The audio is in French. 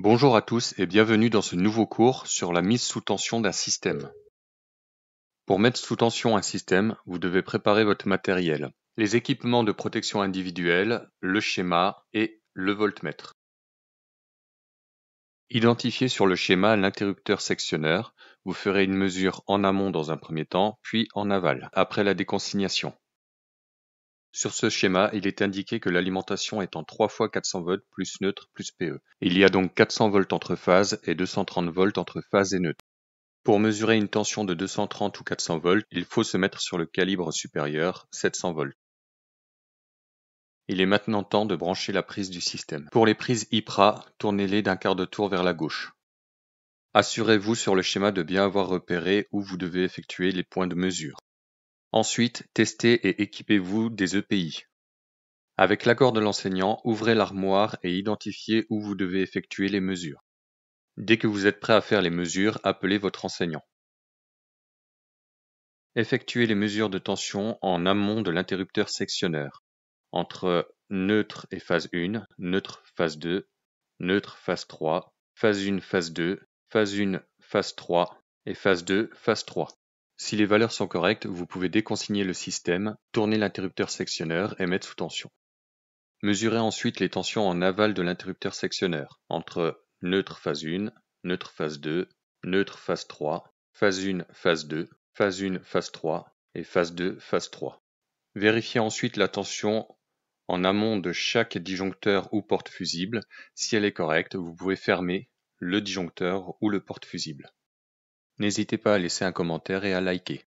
Bonjour à tous et bienvenue dans ce nouveau cours sur la mise sous tension d'un système. Pour mettre sous tension un système, vous devez préparer votre matériel, les équipements de protection individuelle, le schéma et le voltmètre. Identifiez sur le schéma l'interrupteur sectionneur. Vous ferez une mesure en amont dans un premier temps, puis en aval, après la déconsignation. Sur ce schéma, il est indiqué que l'alimentation est en 3 fois 400 volts plus neutre plus PE. Il y a donc 400 volts entre phases et 230 volts entre phase et neutre. Pour mesurer une tension de 230 ou 400 volts, il faut se mettre sur le calibre supérieur, 700 volts. Il est maintenant temps de brancher la prise du système. Pour les prises IPRA, tournez-les d'un quart de tour vers la gauche. Assurez-vous sur le schéma de bien avoir repéré où vous devez effectuer les points de mesure. Ensuite, testez et équipez-vous des EPI. Avec l'accord de l'enseignant, ouvrez l'armoire et identifiez où vous devez effectuer les mesures. Dès que vous êtes prêt à faire les mesures, appelez votre enseignant. Effectuez les mesures de tension en amont de l'interrupteur sectionneur, entre neutre et phase 1, neutre phase 2, neutre phase 3, phase 1 phase 2, phase 1 phase 3 et phase 2 phase 3. Si les valeurs sont correctes, vous pouvez déconsigner le système, tourner l'interrupteur sectionneur et mettre sous tension. Mesurez ensuite les tensions en aval de l'interrupteur sectionneur, entre neutre phase 1, neutre phase 2, neutre phase 3, phase 1 phase 2, phase 1 phase 3 et phase 2 phase 3. Vérifiez ensuite la tension en amont de chaque disjoncteur ou porte fusible. Si elle est correcte, vous pouvez fermer le disjoncteur ou le porte fusible. N'hésitez pas à laisser un commentaire et à liker.